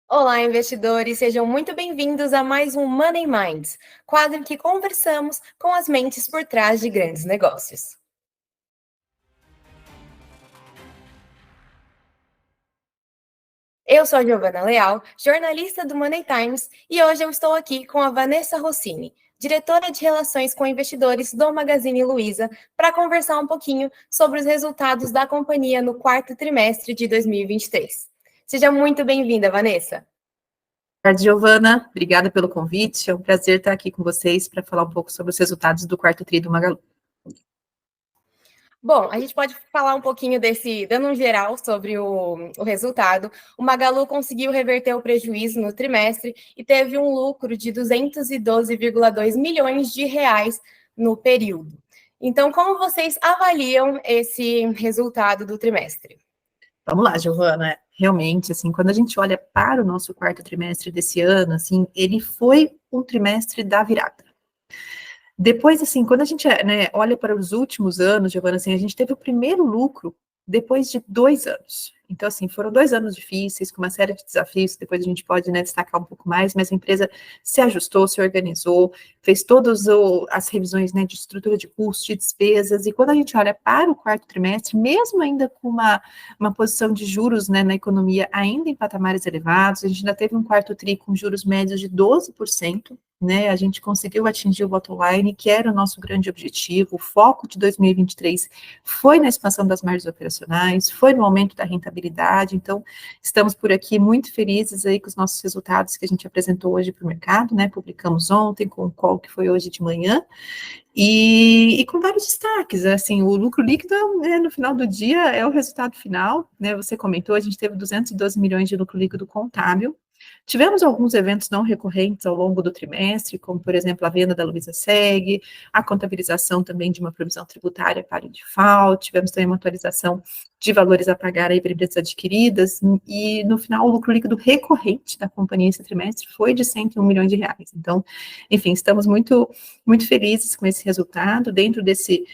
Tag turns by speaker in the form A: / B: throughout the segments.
A: Olá, investidores, sejam muito bem-vindos a mais um Money Minds, quadro em que conversamos com as mentes por trás de grandes negócios. Eu sou a Giovana Leal, jornalista do Money Times, e hoje eu estou aqui com a Vanessa Rossini, diretora de Relações com Investidores do Magazine Luiza, para conversar um pouquinho sobre os resultados da companhia no quarto trimestre de 2023. Seja muito bem-vinda, Vanessa.
B: Boa tarde, Giovana. Obrigada pelo convite. É um prazer estar aqui com vocês para falar um pouco sobre os resultados do quarto tri do Magalu.
A: Bom, a gente pode falar um pouquinho dando um geral sobre o resultado. O Magalu conseguiu reverter o prejuízo no trimestre e teve um lucro de 212,2 milhões de reais no período. Então, como vocês avaliam esse resultado do trimestre?
B: Vamos lá, Giovana. Realmente, assim, quando a gente olha para o nosso quarto trimestre desse ano, assim, ele foi um trimestre da virada. Depois, assim, quando a gente, olha para os últimos anos, Giovana, assim, a gente teve o primeiro lucro depois de 2 anos. Então, assim, foram 2 anos difíceis, com uma série de desafios, depois a gente pode, destacar um pouco mais, mas a empresa se ajustou, se organizou, fez todas as revisões, de estrutura de custos, de despesas, e quando a gente olha para o quarto trimestre, mesmo ainda com uma posição de juros, na economia ainda em patamares elevados, a gente ainda teve um quarto tri com juros médios de 12%, a gente conseguiu atingir o bottom line, que era o nosso grande objetivo. O foco de 2023 foi na expansão das margens operacionais, foi no aumento da rentabilidade. Então, estamos por aqui muito felizes aí com os nossos resultados que a gente apresentou hoje para o mercado, publicamos ontem com o call que foi hoje de manhã, e com vários destaques, assim, o lucro líquido, no final do dia, é o resultado final, você comentou, a gente teve 212 milhões de lucro líquido contábil. Tivemos alguns eventos não recorrentes ao longo do trimestre, como, por exemplo, a venda da Luiza Seg, a contabilização também de uma provisão tributária para o default, tivemos também uma atualização de valores a pagar aí para empresas adquiridas, e no final o lucro líquido recorrente da companhia esse trimestre foi de 101 milhões de reais. Então, enfim, estamos muito, muito felizes com esse resultado. Dentro desse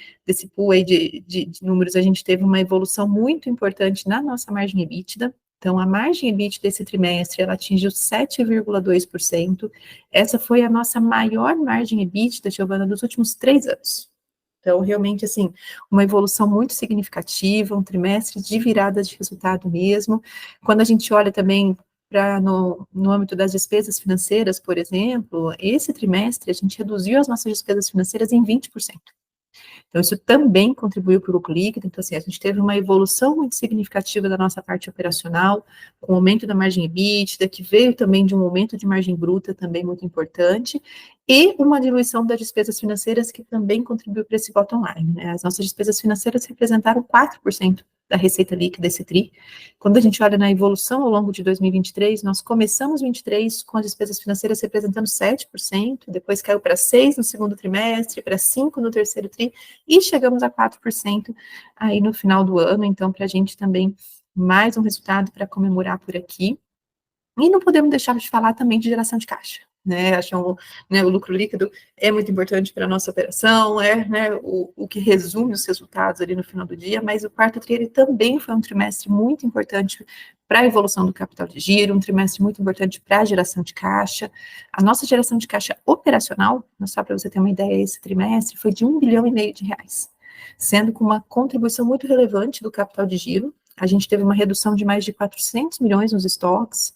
B: pool aí de números, a gente teve uma evolução muito importante na nossa margem EBITDA. Então, a margem EBIT desse trimestre, ela atingiu 7,2%. Essa foi a nossa maior margem EBITDA, Giovana, dos últimos 3 anos. Então, realmente, assim, uma evolução muito significativa, um trimestre de virada de resultado mesmo. Quando a gente olha também no âmbito das despesas financeiras, por exemplo, esse trimestre a gente reduziu as nossas despesas financeiras em 20%. Então, isso também contribuiu para o lucro líquido. Então, assim, a gente teve uma evolução muito significativa da nossa parte operacional, com o aumento da margem EBITDA, que veio também de um aumento de margem bruta, também muito importante, e uma diluição das despesas financeiras, que também contribuiu para esse bottom line. As nossas despesas financeiras representaram 4% da receita líquida desse TRI. Quando a gente olha na evolução ao longo de 2023, nós começamos 23 com as despesas financeiras representando 7%, depois caiu para 6% no segundo trimestre, para 5% no terceiro TRI, e chegamos a 4% aí no final do ano. Então, para a gente também, mais um resultado para comemorar por aqui. E não podemos deixar de falar também de geração de caixa. Acho o lucro líquido é muito importante para a nossa operação, o que resume os resultados ali no final do dia, mas o quarto tri ele também foi um trimestre muito importante para a evolução do capital de giro, um trimestre muito importante para a geração de caixa. A nossa geração de caixa operacional, só para você ter uma ideia, esse trimestre foi de 1,5 bilhão de reais, sendo com uma contribuição muito relevante do capital de giro. A gente teve uma redução de mais de 400 milhões nos estoques,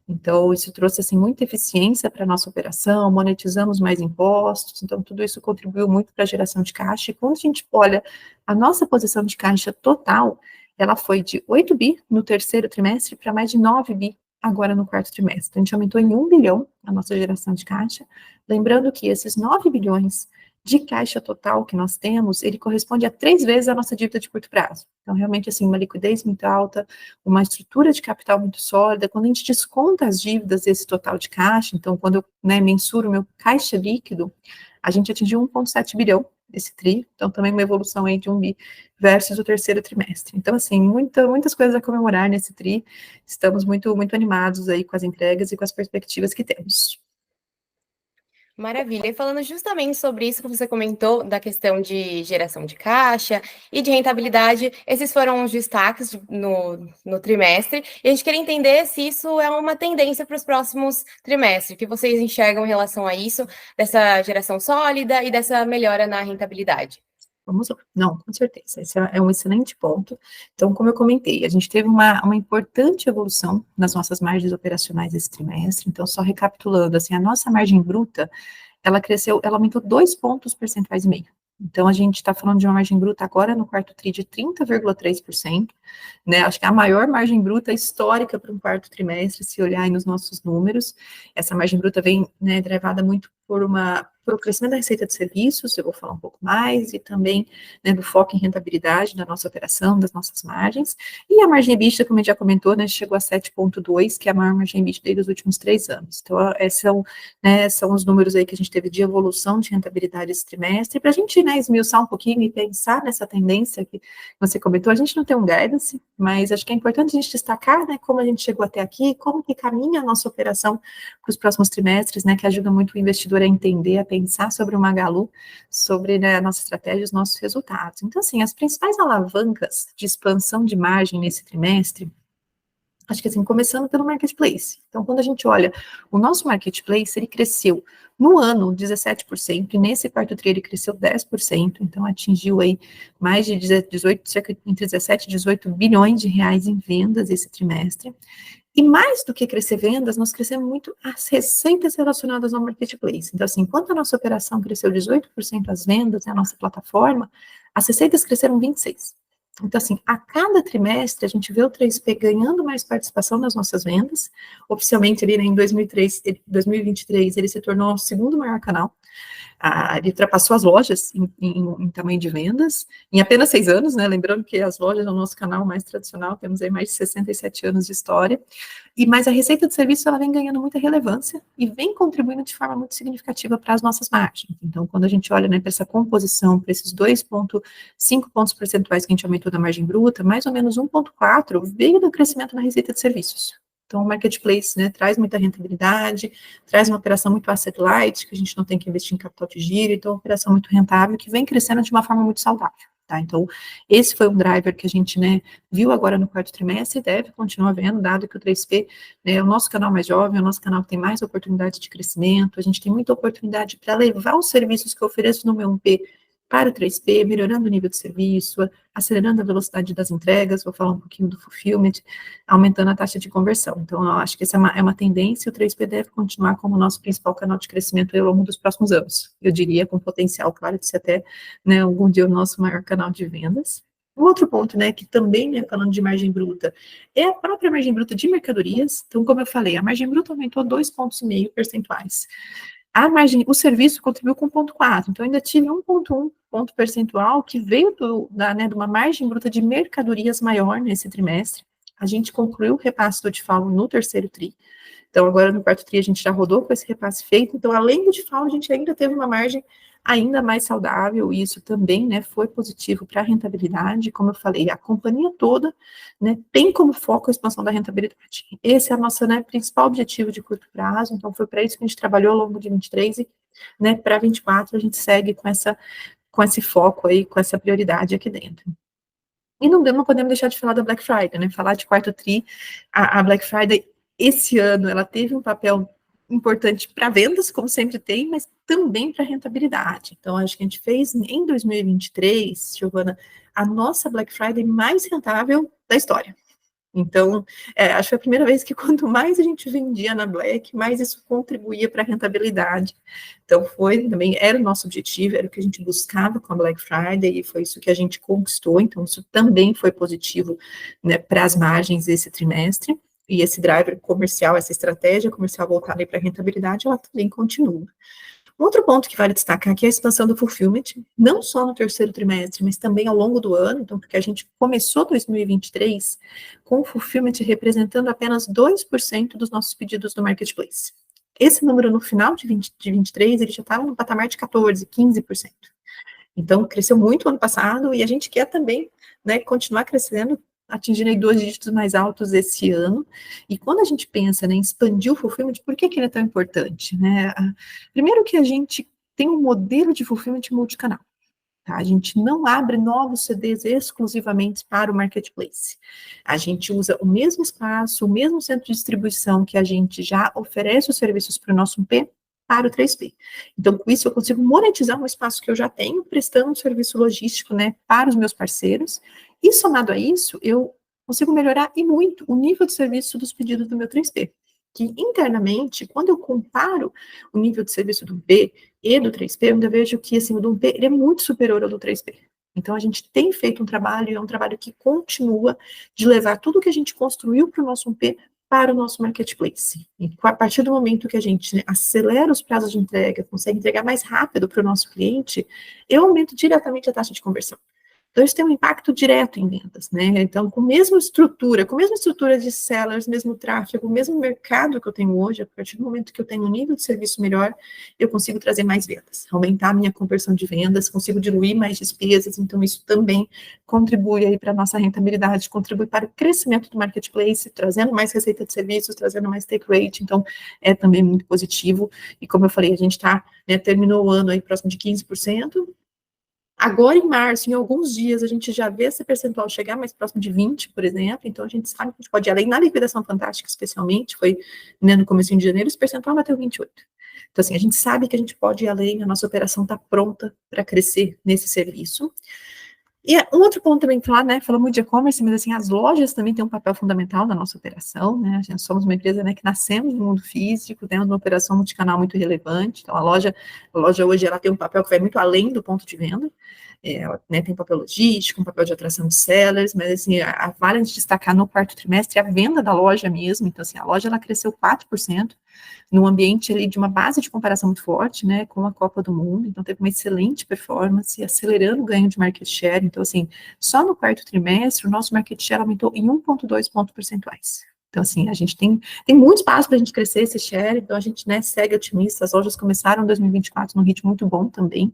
B: então isso trouxe, assim, muita eficiência para a nossa operação, monetizamos mais impostos, então tudo isso contribuiu muito para a geração de caixa. E quando a gente olha a nossa posição de caixa total, ela foi de 8 bi no terceiro trimestre para mais de 9 bi agora no quarto trimestre. Então, a gente aumentou em 1 bilhão a nossa geração de caixa, lembrando que esses 9 bilhões de caixa total que nós temos, ele corresponde a 3 vezes a nossa dívida de curto prazo. Então, realmente, assim, uma liquidez muito alta, uma estrutura de capital muito sólida. Quando a gente desconta as dívidas desse total de caixa, então, quando eu mensuro o meu caixa líquido, a gente atingiu 1,7 bilhão esse TRI, então também uma evolução aí de 1 bi versus o terceiro trimestre. Então, assim, muitas coisas a comemorar nesse TRI, estamos muito, muito animados aí com as entregas e com as perspectivas que temos.
A: Maravilha. E falando justamente sobre isso que você comentou, da questão de geração de caixa e de rentabilidade, esses foram os destaques no trimestre. E a gente queria entender se isso é uma tendência para os próximos trimestres, o que vocês enxergam em relação a isso, dessa geração sólida e dessa melhora na rentabilidade.
B: Vamos lá. Não, com certeza, esse é um excelente ponto. Então, como eu comentei, a gente teve uma importante evolução nas nossas margens operacionais esse trimestre. Então, só recapitulando, assim, a nossa margem bruta, ela cresceu, ela aumentou 2 pontos percentuais e meio. Então, a gente está falando de uma margem bruta agora no quarto TRI de 30,3%, né? Acho que é a maior margem bruta histórica para um quarto trimestre, se olhar aí nos nossos números. Essa margem bruta vem, né, derivada muito por o crescimento da receita de serviços, eu vou falar um pouco mais, e também, né, do foco em rentabilidade da nossa operação, das nossas margens. E a margem EBITDA, como a gente já comentou, né, chegou a 7,2, que é a maior margem EBITDA dos últimos 3 anos. Então, esses são, né, são os números aí que a gente teve de evolução de rentabilidade esse trimestre. Para a gente, né, esmiuçar um pouquinho e pensar nessa tendência que você comentou, a gente não tem um guidance, mas acho que é importante a gente destacar, né, como a gente chegou até aqui, como que caminha a nossa operação para os próximos trimestres, né, que ajuda muito o investidor a entender, a pensar sobre o Magalu, sobre, né, a nossa estratégia e os nossos resultados. Então, assim, as principais alavancas de expansão de margem nesse trimestre, acho que assim, começando pelo marketplace. Então, quando a gente olha o nosso marketplace, ele cresceu no ano 17%, e nesse quarto tri ele cresceu 10%, então atingiu aí mais de 18, cerca entre 17 e 18 bilhões de reais em vendas esse trimestre. E mais do que crescer vendas, nós crescemos muito as receitas relacionadas ao marketplace. Então, assim, enquanto a nossa operação cresceu 18% as vendas, a nossa plataforma, as receitas cresceram 26%. Então, assim, a cada trimestre, a gente vê o 3P ganhando mais participação nas nossas vendas. Oficialmente, ali, né, em 2023, ele se tornou o segundo maior canal. Ele ultrapassou as lojas em tamanho de vendas, em apenas 6 anos, né? Lembrando que as lojas é o nosso canal mais tradicional, temos aí mais de 67 anos de história. Mas a receita de serviço, ela vem ganhando muita relevância e vem contribuindo de forma muito significativa para as nossas margens. Então, quando a gente olha, né, para essa composição, para esses 2,5 pontos percentuais que a gente aumentou da margem bruta, mais ou menos 1,4 veio do crescimento na receita de serviços. Então, o marketplace, né, traz muita rentabilidade, traz uma operação muito asset light, que a gente não tem que investir em capital de giro, então, uma operação muito rentável, que vem crescendo de uma forma muito saudável, tá? Então, esse foi um driver que a gente, né, viu agora no quarto trimestre e deve continuar vendo, dado que o 3P, né, é o nosso canal mais jovem, é o nosso canal que tem mais oportunidade de crescimento, a gente tem muita oportunidade para levar os serviços que eu ofereço no meu 1P para o 3P, melhorando o nível de serviço, acelerando a velocidade das entregas, vou falar um pouquinho do fulfillment, aumentando a taxa de conversão. Então, eu acho que essa é uma tendência, e o 3P deve continuar como nosso principal canal de crescimento ao longo dos próximos anos. Eu diria com potencial, claro, de ser até, né, algum dia o nosso maior canal de vendas. Um outro ponto, né, que também, né, falando de margem bruta, é a própria margem bruta de mercadorias. Então, como eu falei, a margem bruta aumentou 2,5 pontos percentuais. A margem, o serviço contribuiu com 0,4, então ainda tive 1,1 ponto percentual que veio de uma margem bruta de mercadorias maior nesse trimestre. A gente concluiu o repasse do DIFAL no terceiro TRI, então agora no quarto TRI a gente já rodou com esse repasse feito, então além do DIFAL a gente ainda teve uma margem ainda mais saudável, e isso também, né, foi positivo para a rentabilidade. Como eu falei, a companhia toda, né, tem como foco a expansão da rentabilidade. Esse é o nosso, né, principal objetivo de curto prazo, então foi para isso que a gente trabalhou ao longo de 23 e, né, para 24 a gente segue com esse foco aí, com essa prioridade aqui dentro. E não podemos deixar de falar da Black Friday, né, falar de quarto TRI, a Black Friday esse ano, ela teve um papel importante para vendas, como sempre tem, mas também para rentabilidade. Então, acho que a gente fez em 2023, Giovana, a nossa Black Friday mais rentável da história. Então, acho que foi a primeira vez que quanto mais a gente vendia na Black, mais isso contribuía para a rentabilidade. Então, também era o nosso objetivo, era o que a gente buscava com a Black Friday, e foi isso que a gente conquistou. Então, isso também foi positivo, né, para as margens desse trimestre. E esse driver comercial, essa estratégia comercial voltada para a rentabilidade, ela também continua. Outro ponto que vale destacar aqui é a expansão do fulfillment, não só no terceiro trimestre, mas também ao longo do ano, então, porque a gente começou 2023 com o fulfillment representando apenas 2% dos nossos pedidos no marketplace. Esse número no final de 23, ele já estava no patamar de 14%, 15%. Então, cresceu muito ano passado, e a gente quer também, né, continuar crescendo atingindo aí 2 dígitos mais altos esse ano. E quando a gente pensa, né, em expandir o fulfillment, por que ele é tão importante, né? Primeiro que a gente tem um modelo de fulfillment multicanal. Tá? A gente não abre novos CDs exclusivamente para o marketplace. A gente usa o mesmo espaço, o mesmo centro de distribuição que a gente já oferece os serviços para o nosso P para o 3P. Então, com isso, eu consigo monetizar um espaço que eu já tenho, prestando um serviço logístico, né, para os meus parceiros, e somado a isso, eu consigo melhorar e muito o nível de serviço dos pedidos do meu 3P. Que internamente, quando eu comparo o nível de serviço do B e do 3P, eu ainda vejo que assim, o do 1P ele é muito superior ao do 3P. Então, a gente tem feito um trabalho, e é um trabalho que continua de levar tudo que a gente construiu para o nosso 1P para o nosso marketplace. E a partir do momento que a gente, né, acelera os prazos de entrega, consegue entregar mais rápido para o nosso cliente, eu aumento diretamente a taxa de conversão. Então, isso tem um impacto direto em vendas, né? Então, com a mesma estrutura de sellers, mesmo tráfego, o mesmo mercado que eu tenho hoje, a partir do momento que eu tenho um nível de serviço melhor, eu consigo trazer mais vendas, aumentar a minha conversão de vendas, consigo diluir mais despesas, então isso também contribui aí para a nossa rentabilidade, contribui para o crescimento do marketplace, trazendo mais receita de serviços, trazendo mais take rate, então é também muito positivo, e como eu falei, a gente está, né, terminou o ano aí próximo de 15%, agora, em março, em alguns dias, a gente já vê esse percentual chegar mais próximo de 20%, por exemplo, então a gente sabe que a gente pode ir além. Na liquidação fantástica, especialmente, foi, né, no começo de janeiro, esse percentual bateu 28%. Então, assim, a gente sabe que a gente pode ir além, a nossa operação está pronta para crescer nesse serviço. E um outro ponto também, falar, né, falamos muito de e-commerce, mas assim, as lojas também têm um papel fundamental na nossa operação, né, a gente somos uma empresa, né, que nascemos no mundo físico, temos uma operação multicanal muito relevante, então a loja hoje, ela tem um papel que vai muito além do ponto de venda, ela, né, tem um papel logístico, um papel de atração de sellers, mas assim, vale a gente destacar no quarto trimestre a venda da loja mesmo, então assim, a loja ela cresceu 4%, num ambiente ali de uma base de comparação muito forte, né, com a Copa do Mundo, então teve uma excelente performance, acelerando o ganho de market share, então assim, só no quarto trimestre, o nosso market share aumentou em 1,2 pontos percentuais. Então, assim, a gente tem muito espaço para a gente crescer esse share, então a gente, né, segue otimista, as lojas começaram 2024 num ritmo muito bom também,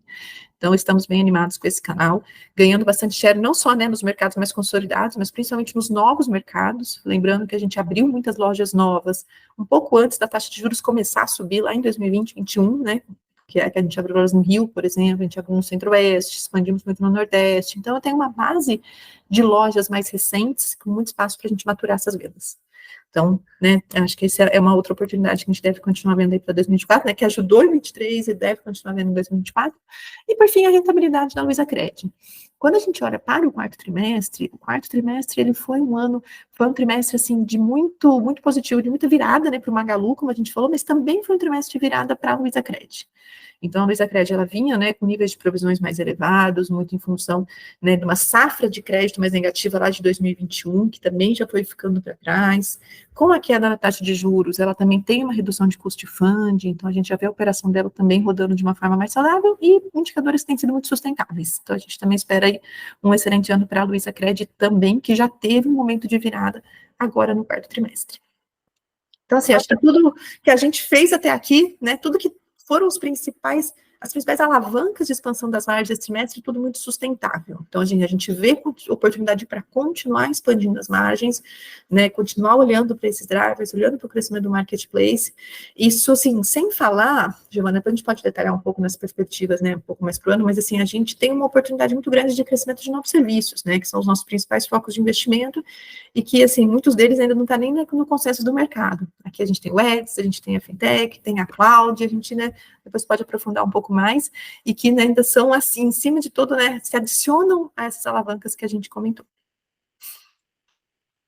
B: então estamos bem animados com esse canal, ganhando bastante share, não só, né, nos mercados mais consolidados, mas principalmente nos novos mercados, lembrando que a gente abriu muitas lojas novas, um pouco antes da taxa de juros começar a subir, lá em 2020, 2021, né, que a gente abriu lojas no Rio, por exemplo, a gente abriu no Centro-Oeste, expandimos muito no Nordeste, então eu tenho uma base de lojas mais recentes, com muito espaço para a gente maturar essas vendas. Então, né, acho que essa é uma outra oportunidade que a gente deve continuar vendo aí para 2024, né, que ajudou em 2023 e deve continuar vendo em 2024. E, por fim, a rentabilidade da Luizacred. Quando a gente olha para o quarto trimestre ele foi um trimestre, assim, de muito positivo, de muita virada, né, para o Magalu, como a gente falou, mas também foi um trimestre de virada para a Luizacred. Então, a Luizacred, ela vinha, né, com níveis de provisões mais elevados, muito em função, né, de uma safra de crédito mais negativa lá de 2021, que também já foi ficando para trás. Com a queda da taxa de juros, ela também tem uma redução de custo de funding, então a gente já vê a operação dela também rodando de uma forma mais saudável e indicadores que têm sido muito sustentáveis. Então, a gente também espera aí um excelente ano para a Luizacred também, que já teve um momento de virada agora no quarto trimestre. Então, assim, acho que tudo que a gente fez até aqui, né, tudo que foram as principais alavancas de expansão das margens desse trimestre, tudo muito sustentável. Então, a gente vê oportunidade para continuar expandindo as margens, né, continuar olhando para esses drivers, olhando para o crescimento do marketplace. Isso, assim, sem falar, Giovana, depois a gente pode detalhar um pouco nas perspectivas, né, um pouco mais para o ano, mas, assim, a gente tem uma oportunidade muito grande de crescimento de novos serviços, né, que são os nossos principais focos de investimento, e que, assim, muitos deles ainda não estão nem no consenso do mercado. Aqui a gente tem o Eds, a gente tem a Fintech, tem a Cloud, a gente, né, depois pode aprofundar um pouco mais, e que, né, ainda são, assim, em cima de tudo, né, se adicionam a essas alavancas que a gente comentou.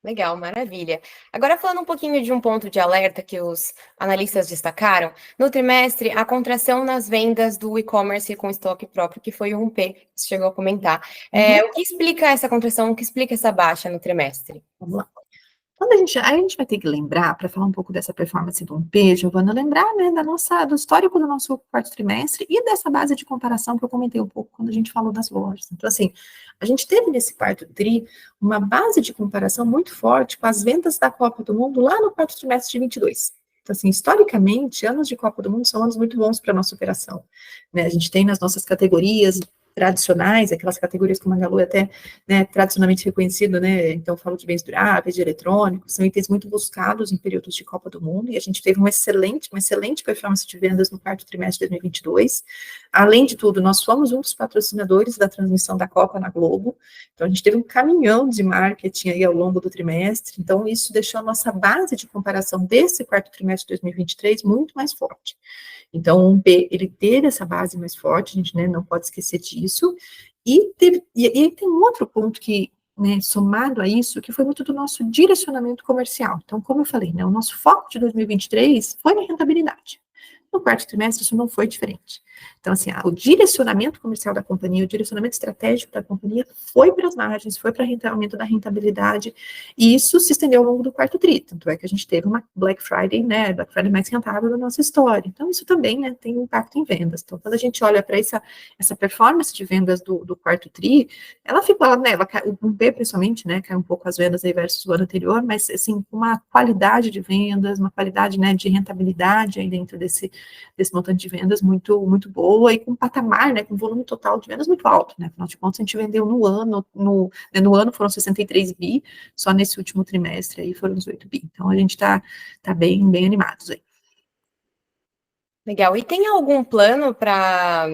A: Legal, maravilha. Agora falando um pouquinho de um ponto de alerta que os analistas destacaram, no trimestre, a contração nas vendas do e-commerce com estoque próprio, que foi o 1P, que você chegou a comentar. O que explica essa contração, o que explica essa baixa no trimestre?
B: Vamos lá. A gente vai ter que lembrar, para falar um pouco dessa performance do 1P, Giovana, lembrar, né, do histórico do nosso quarto trimestre e dessa base de comparação que eu comentei um pouco quando a gente falou das lojas. Então, assim, a gente teve nesse quarto tri uma base de comparação muito forte com as vendas da Copa do Mundo lá no quarto trimestre de 22. Então, assim, historicamente, anos de Copa do Mundo são anos muito bons para a nossa operação, né? A gente tem nas nossas categorias tradicionais, aquelas categorias que o Magalu é até, né, tradicionalmente reconhecido, né, então eu falo de bens duráveis, de eletrônicos, são itens muito buscados em períodos de Copa do Mundo, e a gente teve uma excelente performance de vendas no quarto trimestre de 2022. Além de tudo, nós fomos um dos patrocinadores da transmissão da Copa na Globo, então a gente teve um caminhão de marketing aí ao longo do trimestre, então isso deixou a nossa base de comparação desse quarto trimestre de 2023 muito mais forte. Então, o 1P, ele teve essa base mais forte, a gente, né, não pode esquecer disso, e tem um outro ponto que, né, somado a isso, que foi muito do nosso direcionamento comercial. Então, como eu falei, né, o nosso foco de 2023 foi na rentabilidade. No quarto trimestre, isso não foi diferente. Então, assim, o direcionamento comercial da companhia, o direcionamento estratégico da companhia foi para as margens, foi para o aumento da rentabilidade, e isso se estendeu ao longo do quarto tri. Tanto é que a gente teve uma Black Friday, né, Black Friday mais rentável da nossa história. Então, isso também, né, tem um impacto em vendas. Então, quando a gente olha para essa performance de vendas do quarto tri, ela ficou, né, o B, principalmente, né, caiu um pouco as vendas aí versus o ano anterior, mas, assim, uma qualidade de vendas, uma qualidade, né, de rentabilidade aí dentro desse montante de vendas muito boa e com patamar, né, com volume total de vendas muito alto, né, afinal de contas a gente vendeu no ano foram 63 bi, só nesse último trimestre aí foram 18 bi, então a gente tá bem animados aí.
A: Legal, e tem algum plano para,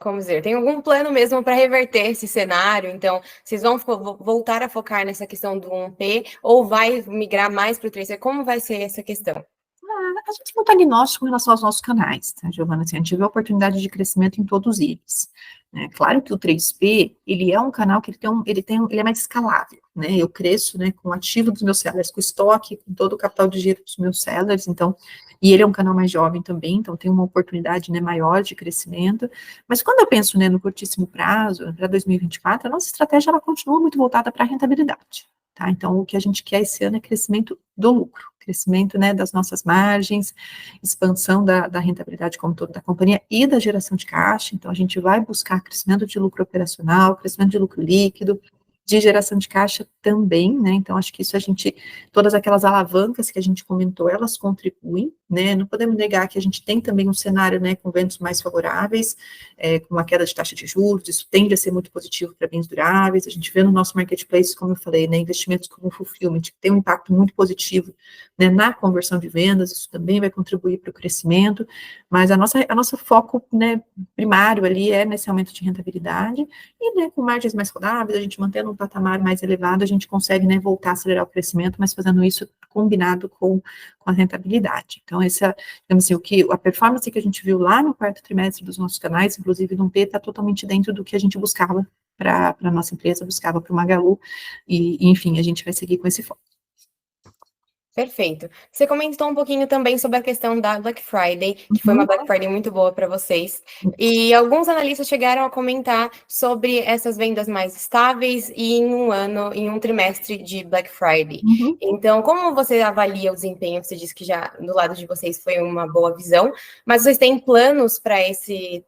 A: como dizer, tem algum plano mesmo para reverter esse cenário? Então, vocês vão voltar a focar nessa questão do 1P ou vai migrar mais para o 3C? Como vai ser essa questão?
B: A gente não está agnóstico em relação aos nossos canais, tá, Giovana? Assim, a gente vê oportunidade de crescimento em todos eles. Né? Claro que o 3P, ele é um canal que ele é mais escalável, né? Eu cresço, né, com o ativo dos meus sellers, com o estoque, com todo o capital de giro dos meus sellers, então, e ele é um canal mais jovem também, então tem uma oportunidade, né, maior de crescimento. Mas quando eu penso, né, no curtíssimo prazo, para 2024, a nossa estratégia, ela continua muito voltada para a rentabilidade. Tá? Então, o que a gente quer esse ano é crescimento do lucro, crescimento, né, das nossas margens, expansão da rentabilidade como todo da companhia e da geração de caixa. Então, a gente vai buscar crescimento de lucro operacional, crescimento de lucro líquido, de geração de caixa também, né, então acho que isso todas aquelas alavancas que a gente comentou, elas contribuem, né, não podemos negar que a gente tem também um cenário, né, com ventos mais favoráveis, com uma queda de taxa de juros, isso tende a ser muito positivo para bens duráveis, a gente vê no nosso marketplace, como eu falei, né, investimentos como o fulfillment, que tem um impacto muito positivo, né, na conversão de vendas, isso também vai contribuir para o crescimento, mas a nosso foco, né, primário ali é nesse aumento de rentabilidade, e, né, com margens mais saudáveis, a gente mantendo um patamar mais elevado, a gente consegue, né, voltar a acelerar o crescimento, mas fazendo isso combinado com a rentabilidade. Então, digamos assim, a performance que a gente viu lá no quarto trimestre dos nossos canais, inclusive no P, está totalmente dentro do que a gente buscava para a nossa empresa, buscava para o Magalu, enfim, a gente vai seguir com esse foco.
A: Perfeito. Você comentou um pouquinho também sobre a questão da Black Friday, que foi uma Black Friday muito boa para vocês. E alguns analistas chegaram a comentar sobre essas vendas mais estáveis e em um trimestre de Black Friday. Então, como você avalia o desempenho? Você disse que já do lado de vocês foi uma boa visão, mas vocês têm planos para esse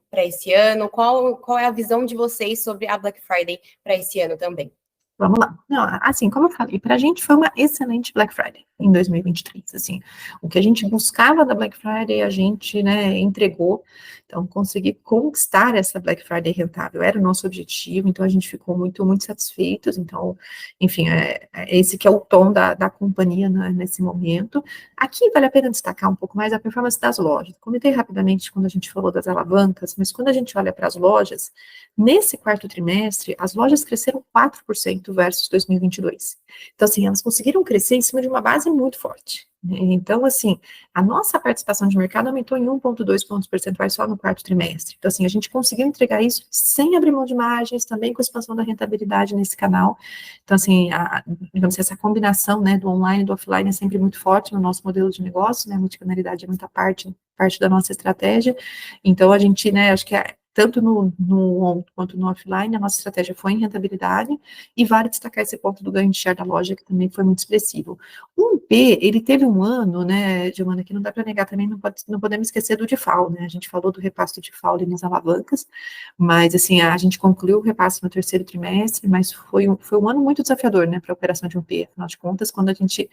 A: ano? Qual é a visão de vocês sobre a Black Friday para esse ano também?
B: Vamos lá. Não, assim, como eu falei, para a gente foi uma excelente Black Friday em 2023, assim, o que a gente buscava da Black Friday, a gente, né, entregou, então, conseguir conquistar essa Black Friday rentável era o nosso objetivo, então, a gente ficou muito satisfeitos, então, enfim, esse que é o tom da companhia, né, nesse momento. Aqui vale a pena destacar um pouco mais a performance das lojas. Comentei rapidamente quando a gente falou das alavancas, mas quando a gente olha para as lojas, nesse quarto trimestre, as lojas cresceram 4% versus 2022. Então, assim, elas conseguiram crescer em cima de uma base muito forte. Então, assim, a nossa participação de mercado aumentou em 1,2 pontos percentuais só no quarto trimestre. Então, assim, a gente conseguiu entregar isso sem abrir mão de margens, também com a expansão da rentabilidade nesse canal. Então, assim, digamos assim, essa combinação, né, do online e do offline é sempre muito forte no nosso modelo de negócio, né, a multicanalidade é muita parte da nossa estratégia. Então, a gente, né, acho que tanto no on quanto no offline, a nossa estratégia foi em rentabilidade, e vale destacar esse ponto do ganho de share da loja, que também foi muito expressivo. O 1P, ele teve um ano, né, Giovana, que não dá para negar também, não podemos esquecer do DIFAL, né, a gente falou do repasse do DIFAL ali nas alavancas, mas, assim, a gente concluiu o repasse no terceiro trimestre, mas foi um ano muito desafiador, né, para a operação de 1P, afinal de contas, quando a gente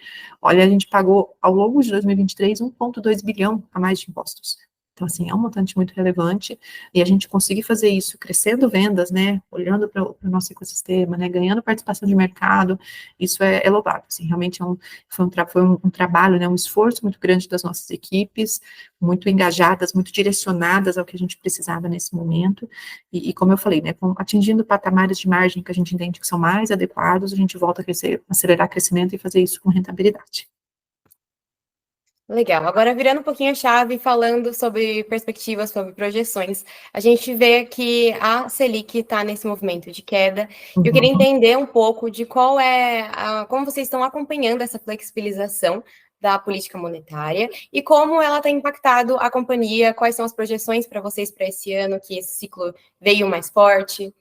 B: pagou, ao longo de 2023, 1,2 bilhão a mais de impostos. Então, assim, é um montante muito relevante, e a gente conseguir fazer isso crescendo vendas, né, olhando para o nosso ecossistema, né, ganhando participação de mercado, isso é louvável, assim, realmente foi um trabalho, né, um esforço muito grande das nossas equipes, muito engajadas, muito direcionadas ao que a gente precisava nesse momento, e como eu falei, né, atingindo patamares de margem que a gente entende que são mais adequados, a gente volta a crescer, acelerar crescimento e fazer isso com rentabilidade.
A: Legal. Agora, virando um pouquinho a chave, falando sobre perspectivas, sobre projeções, a gente vê que a Selic está nesse movimento de queda. Eu queria
B: Uhum.
A: entender um pouco de como vocês estão acompanhando essa flexibilização da política monetária e como ela tem impactado a companhia, quais são as projeções para vocês para esse ano, que esse ciclo veio mais forte.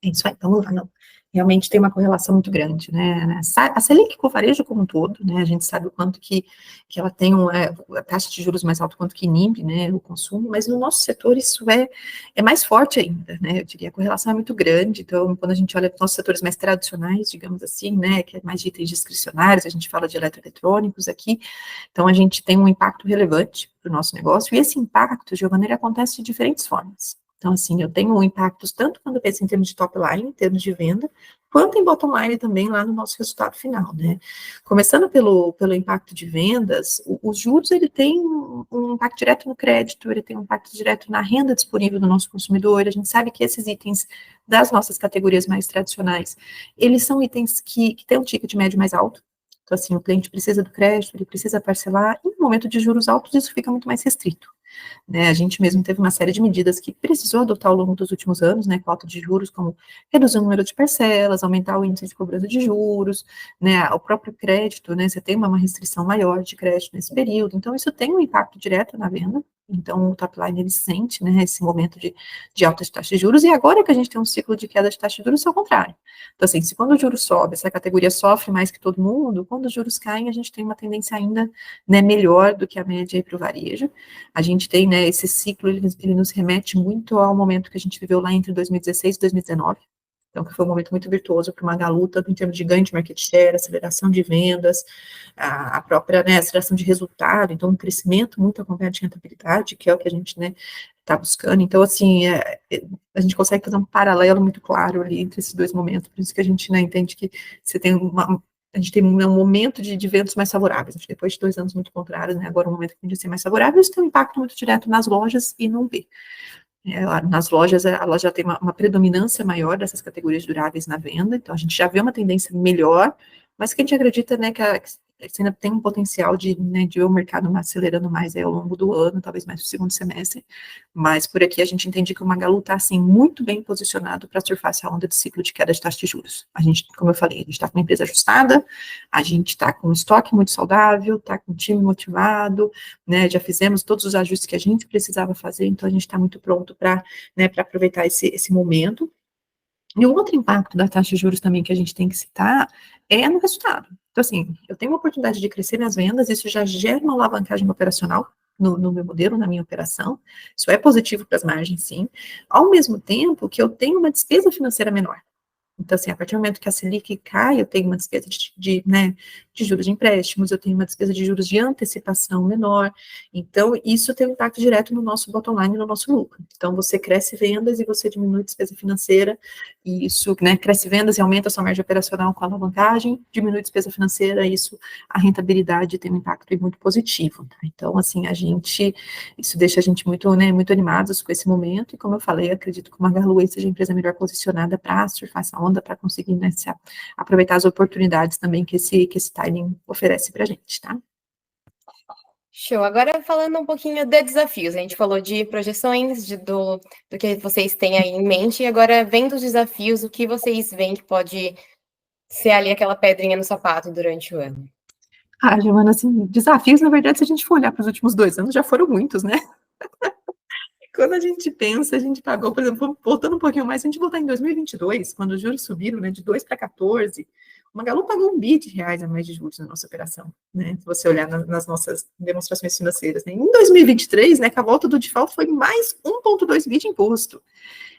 B: É isso aí, vamos lá, não. Realmente tem uma correlação muito grande, né? A Selic com o varejo como um todo, né? A gente sabe o quanto que ela tem a taxa de juros mais alta, quanto que inibe, né, o consumo, mas no nosso setor isso é mais forte ainda, né? Eu diria, a correlação é muito grande, então quando a gente olha para os nossos setores mais tradicionais, digamos assim, né, que é mais de itens discricionários, a gente fala de eletroeletrônicos aqui, então a gente tem um impacto relevante para o nosso negócio, e esse impacto, Giovanna, ele acontece de diferentes formas. Então, assim, eu tenho impactos tanto quando eu penso em termos de top line, em termos de venda, quanto em bottom line também lá no nosso resultado final, né? Começando pelo impacto de vendas, os juros, ele tem um impacto direto no crédito, ele tem um impacto direto na renda disponível do nosso consumidor, a gente sabe que esses itens das nossas categorias mais tradicionais, eles são itens que têm um ticket médio mais alto, então, assim, o cliente precisa do crédito, ele precisa parcelar, e no momento de juros altos, isso fica muito mais restrito. Né, a gente mesmo teve uma série de medidas que precisou adotar ao longo dos últimos anos, né, com alta de juros, como reduzir o número de parcelas, aumentar o índice de cobrança de juros, né, o próprio crédito, né, você tem uma restrição maior de crédito nesse período, então isso tem um impacto direto na venda, então o top line ele sente, né, esse momento de alta de taxa de juros, e agora que a gente tem um ciclo de queda de taxa de juros, é o contrário. Então, assim, se quando o juros sobe, essa categoria sofre mais que todo mundo, quando os juros caem, a gente tem uma tendência ainda, né, melhor do que a média para o varejo. A gente tem, né, esse ciclo, ele nos remete muito ao momento que a gente viveu lá entre 2016 e 2019, então que foi um momento muito virtuoso para o Magalu, tanto em termos de ganho de market share, aceleração de vendas, a própria, né, aceleração de resultado, então um crescimento muito acompanhado de rentabilidade, que é o que a gente, né, está buscando. Então, assim, a gente consegue fazer um paralelo muito claro ali entre esses dois momentos, por isso que a gente, né, entende que você tem a gente tem um momento de ventos mais favoráveis, depois de 2 anos muito contrários, né, agora um momento que tende a ser mais favorável, isso tem um impacto muito direto nas lojas e no B. Nas lojas, a loja tem uma predominância maior dessas categorias duráveis na venda, então a gente já vê uma tendência melhor, mas que a gente acredita, né, que ainda tem um potencial né, de ver o mercado acelerando mais aí ao longo do ano, talvez mais no segundo semestre, mas por aqui a gente entende que o Magalu está, assim, muito bem posicionado para surfar essa onda de ciclo de queda de taxa de juros. A gente, como eu falei, a gente está com uma empresa ajustada, a gente está com um estoque muito saudável, está com um time motivado, né, já fizemos todos os ajustes que a gente precisava fazer, então a gente está muito pronto para, né, para aproveitar esse momento. E o outro impacto da taxa de juros também que a gente tem que citar é no resultado. Então, assim, eu tenho uma oportunidade de crescer minhas vendas, isso já gera uma alavancagem operacional no meu modelo, na minha operação, isso é positivo para as margens, sim, ao mesmo tempo que eu tenho uma despesa financeira menor. Então, assim, a partir do momento que a Selic cai, eu tenho uma despesa né, de juros de empréstimos, eu tenho uma despesa de juros de antecipação menor. Então, isso tem um impacto direto no nosso bottom line, no nosso lucro. Então, você cresce vendas e você diminui despesa financeira, e isso, né, cresce vendas e aumenta a sua margem operacional com a alavancagem, diminui despesa financeira, isso, a rentabilidade tem um impacto muito positivo. Tá? Então, assim, isso deixa a gente muito, né, muito animados com esse momento, e como eu falei, acredito que o Magalu seja a empresa melhor posicionada para surfar essa onda, para conseguir, né, aproveitar as oportunidades também que esse timing oferece para a gente, tá?
A: Show. Agora falando um pouquinho de desafios, a gente falou de projeções, do que vocês têm aí em mente, e agora vendo os desafios, o que vocês veem que pode ser ali aquela pedrinha no sapato durante o ano?
B: Giovana, assim, desafios, na verdade, se a gente for olhar para os últimos 2 anos, já foram muitos, né? Quando a gente pensa, a gente pagou, por exemplo, voltando um pouquinho mais, se a gente voltar em 2022, quando os juros subiram, né, de 2 para 14, o Magalu pagou R$ 1 bilhão a mais de juros na nossa operação, né, se você olhar nas nossas demonstrações financeiras, né. Em 2023, né, com a volta do default, foi mais 1,2 bilhão de imposto.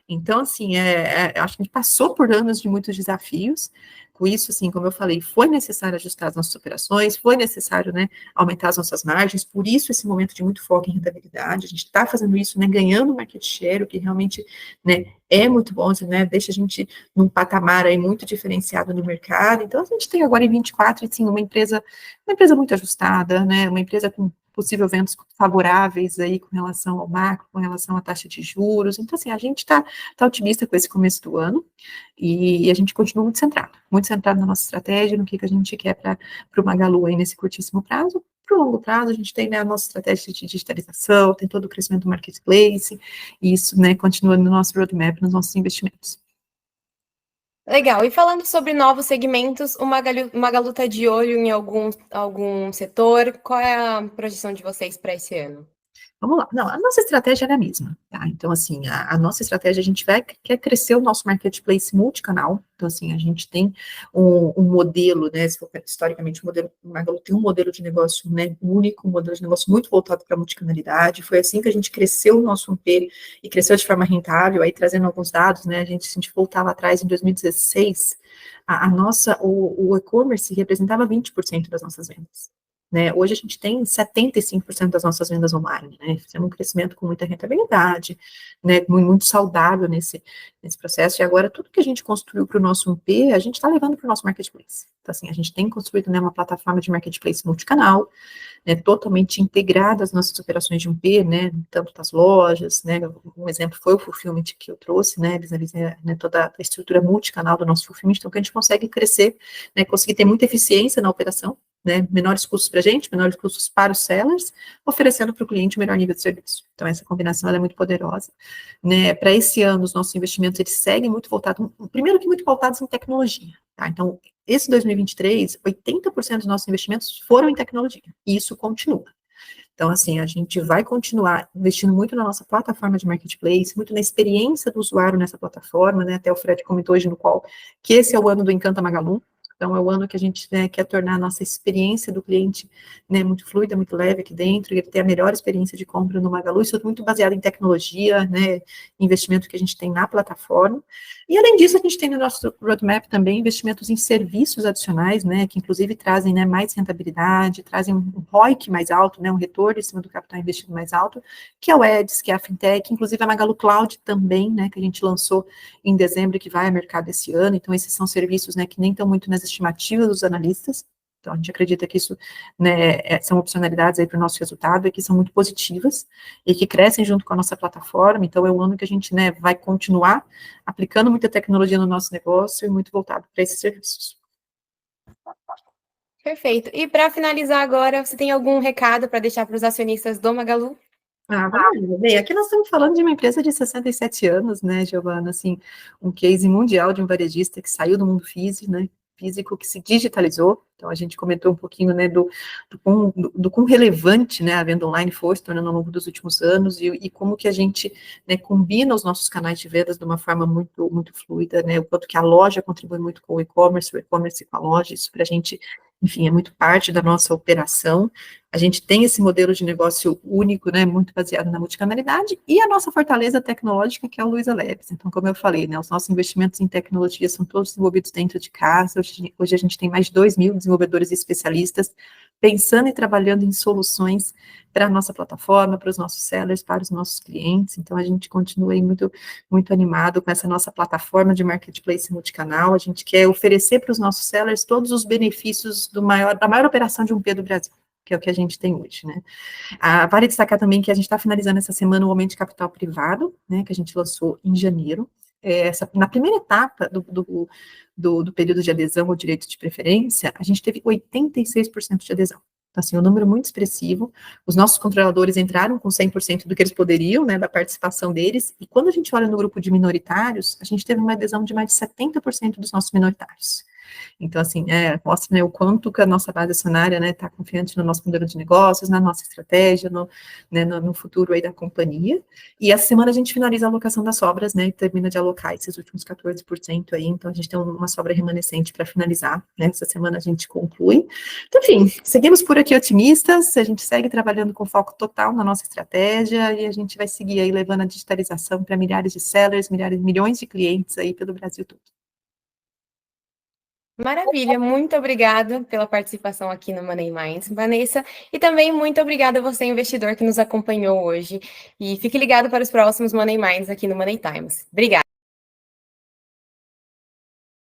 B: Então, assim, acho que a gente passou por anos de muitos desafios. Com isso, assim, como eu falei, foi necessário ajustar as nossas operações, foi necessário, né, aumentar as nossas margens, por isso esse momento de muito foco em rentabilidade. A gente está fazendo isso, né, ganhando market share, o que realmente, né, é muito bom, né, deixa a gente num patamar aí muito diferenciado no mercado. Então, a gente tem agora em 24, assim, uma empresa muito ajustada, né, uma empresa com possível ventos favoráveis aí com relação ao macro, com relação à taxa de juros. Então, assim, a gente está otimista com esse começo do ano e a gente continua muito centrado na nossa estratégia, no que a gente quer para o Magalu aí nesse curtíssimo prazo. Para o longo prazo, a gente tem, né, a nossa estratégia de digitalização, tem todo o crescimento do marketplace, e isso, né, continua no nosso roadmap, nos nossos investimentos.
A: Legal. E falando sobre novos segmentos, o Magalu está de olho em algum setor? Qual é a projeção de vocês para esse ano?
B: Vamos lá. Não, a nossa estratégia é a mesma, tá? Então, assim, a nossa estratégia, a gente quer crescer o nosso marketplace multicanal. Então, assim, a gente tem um modelo, né? Se for historicamente, o Magalu tem um modelo de negócio, né, único, um modelo de negócio muito voltado para a multicanalidade. Foi assim que a gente cresceu o nosso 1P e cresceu de forma rentável. Aí, trazendo alguns dados, né? Se a gente voltar lá atrás, em 2016, o e-commerce representava 20% das nossas vendas. Né? Hoje a gente tem 75% das nossas vendas online, né? Fizemos um crescimento com muita rentabilidade, né? Muito saudável nesse processo. E agora tudo que a gente construiu para o nosso 1P, a gente está levando para o nosso marketplace. Então, assim, a gente tem construído, né, uma plataforma de marketplace multicanal, né, totalmente integrada às nossas operações de 1P, né, tanto das lojas, né, um exemplo foi o fulfillment que eu trouxe, né, visualizei, né, toda a estrutura multicanal do nosso fulfillment, então que a gente consegue crescer, né, conseguir ter muita eficiência na operação, né, menores custos para a gente, menores custos para os sellers, oferecendo para o cliente o melhor nível de serviço. Então, essa combinação ela é muito poderosa. Né, para esse ano, os nossos investimentos, eles seguem muito voltados, primeiro que muito voltados em tecnologia, tá? Então, esse 2023, 80% dos nossos investimentos foram em tecnologia, e isso continua. Então, assim, a gente vai continuar investindo muito na nossa plataforma de marketplace, muito na experiência do usuário nessa plataforma, né? Até o Fred comentou hoje no qual que esse é o ano do Encanta Magalu. Então, é o ano que a gente, né, quer tornar a nossa experiência do cliente, né, muito fluida, muito leve aqui dentro, e ele ter a melhor experiência de compra no Magalu, isso é muito baseado em tecnologia, né, investimento que a gente tem na plataforma. E, além disso, a gente tem no nosso roadmap também investimentos em serviços adicionais, né, que inclusive trazem, né, mais rentabilidade, trazem um ROIC mais alto, né, um retorno em cima do capital investido mais alto, que é o Eds, que é a Fintech, inclusive a Magalu Cloud também, né, que a gente lançou em dezembro, que vai ao mercado esse ano. Então, esses são serviços, né, que nem estão muito nas estimativas dos analistas. Então, a gente acredita que isso, né, são opcionalidades aí para o nosso resultado e que são muito positivas e que crescem junto com a nossa plataforma. Então, é um ano que a gente, né, vai continuar aplicando muita tecnologia no nosso negócio e muito voltado para esses serviços.
A: Perfeito. E para finalizar agora, você tem algum recado para deixar para os acionistas do Magalu?
B: Vamos lá. Bem, aqui nós estamos falando de uma empresa de 67 anos, né, Giovana, assim, um case mundial de um varejista que saiu do mundo físico, né, físico que se digitalizou. Então, a gente comentou um pouquinho, né, do quão relevante, né, a venda online foi se tornando ao longo dos últimos anos e como que a gente, né, combina os nossos canais de vendas de uma forma muito, muito fluida, né, o quanto que a loja contribui muito com o e-commerce com a loja, isso para a gente, enfim, é muito parte da nossa operação. A gente tem esse modelo de negócio único, né, muito baseado na multicanalidade, e a nossa fortaleza tecnológica, que é o Luiza Labs. Então, como eu falei, né, os nossos investimentos em tecnologia são todos desenvolvidos dentro de casa. Hoje a gente tem mais de 2.000 desenvolvedores e especialistas pensando e trabalhando em soluções para a nossa plataforma, para os nossos sellers, para os nossos clientes. Então, a gente continua aí muito, muito animado com essa nossa plataforma de marketplace multicanal. A gente quer oferecer para os nossos sellers todos os benefícios da maior operação de 1P do Brasil, que é o que a gente tem hoje, né? Vale destacar também que a gente está finalizando essa semana o aumento de capital privado, né, que a gente lançou em janeiro. Na primeira etapa do período de adesão ao direito de preferência, a gente teve 86% de adesão. Então, assim, um número muito expressivo. Os nossos controladores entraram com 100% do que eles poderiam, né, da participação deles, e quando a gente olha no grupo de minoritários, a gente teve uma adesão de mais de 70% dos nossos minoritários. Então, assim, mostra, né, o quanto que a nossa base acionária, né, está confiante no nosso modelo de negócios, na nossa estratégia, no futuro aí da companhia. E essa semana a gente finaliza a alocação das sobras, né, e termina de alocar esses últimos 14% aí, então a gente tem uma sobra remanescente para finalizar, né, essa semana a gente conclui. Então, enfim, seguimos por aqui otimistas, a gente segue trabalhando com foco total na nossa estratégia e a gente vai seguir aí levando a digitalização para milhares de sellers, milhões de clientes aí pelo Brasil todo.
A: Maravilha, muito obrigada pela participação aqui no Money Minds, Vanessa, e também muito obrigada a você, investidor, que nos acompanhou hoje. E fique ligado para os próximos Money Minds aqui no Money Times. Obrigada.